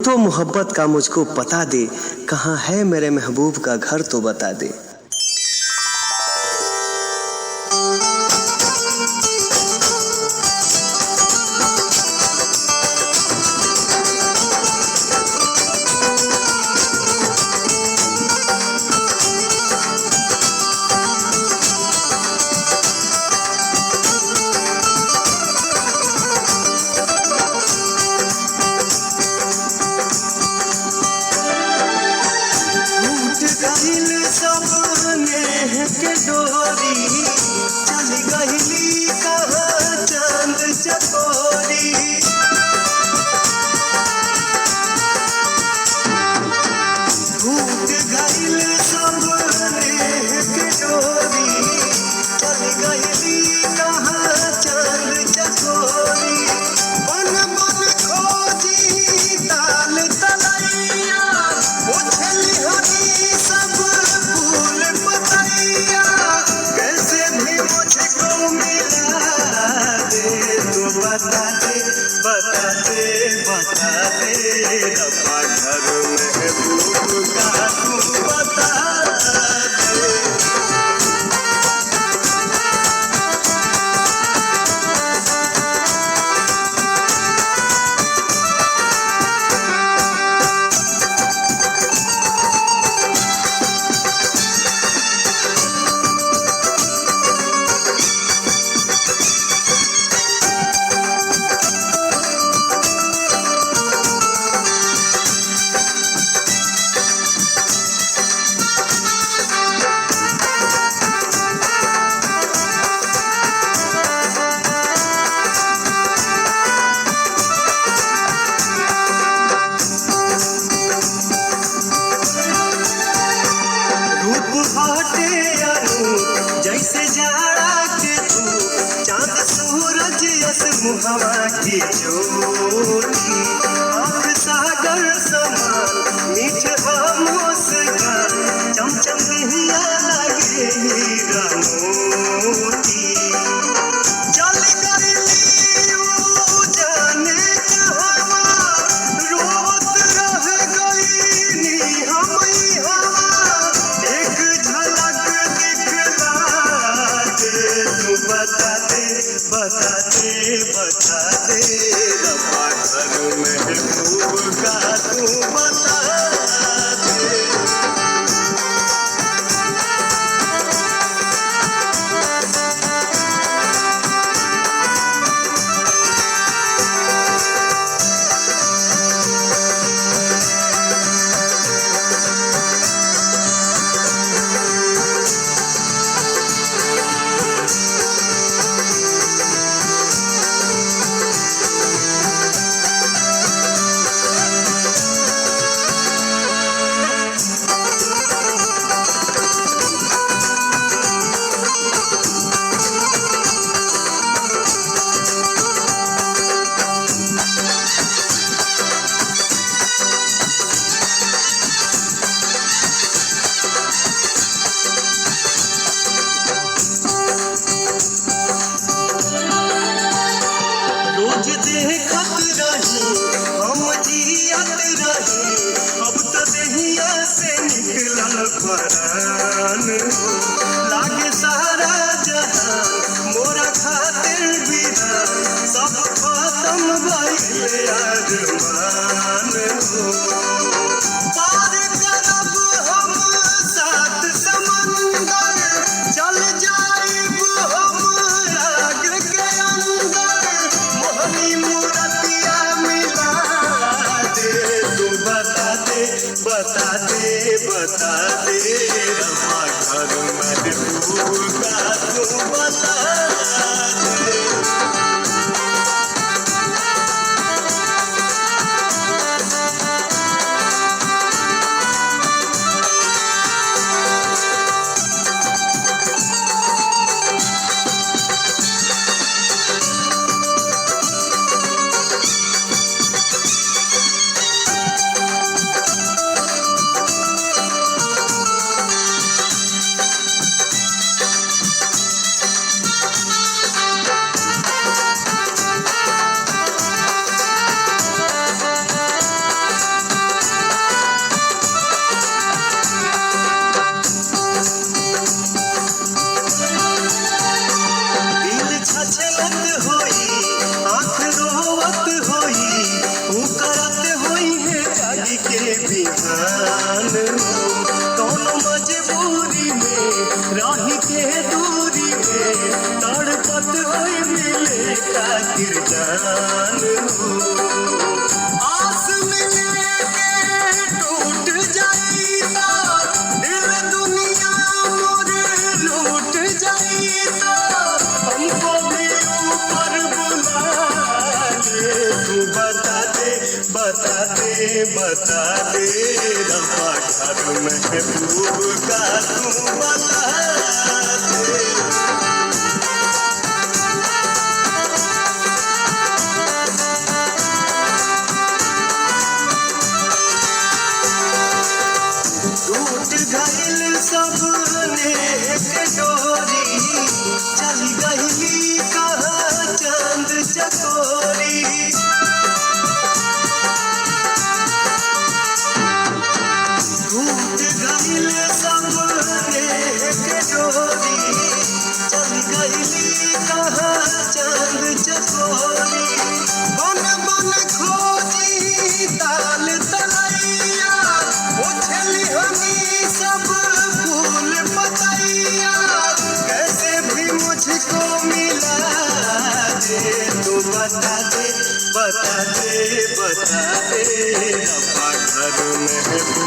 तो मोहब्बत का मुझको पता दे, कहाँ है मेरे महबूब का घर तो बता दे। हवा की ज्योति आँख सागर समान मीठ मुस्कान चमचम हिया लगे हीरा मोती जल कर लियो जाने कहवा रोत रह गई नी हमी हवा एक झलक दिखला दे तू बता दे बता दे बता दे रब्बा घर महबूब का तू बता दे। लागे सारा जहान मोरा खातिर बिहान सब खत्म भइले अरमान पार करब हम सात समंदर चल जाइब हम आग के अंदर मोहनी मूरतिया मिला दे तू बता दे बता दे बता दे रब्बा घर महबूब का तू बता दे। कोई मिले खातिर जान हो। आस मिले के टूट जाईता, दिल दुनिया मोर लूट जाईता, हमको भी ऊपर बुला ले। तू बता दे बता दे बता दे, रब्बा घर महबूब का तू बता दे। टूट गइल सपने के डोरी, चल गइली कहाँ चांद चकोरी। टूट गइल सपने के डोरी, चल गइली कहाँ चांद चकोरी। बन बन खोजी ताल तलैया, उछली हमी सब फूल पतैया, कैसे भी मुझको मिला दे। तू बता दे बता दे बता दे, रब्बा घर महबूब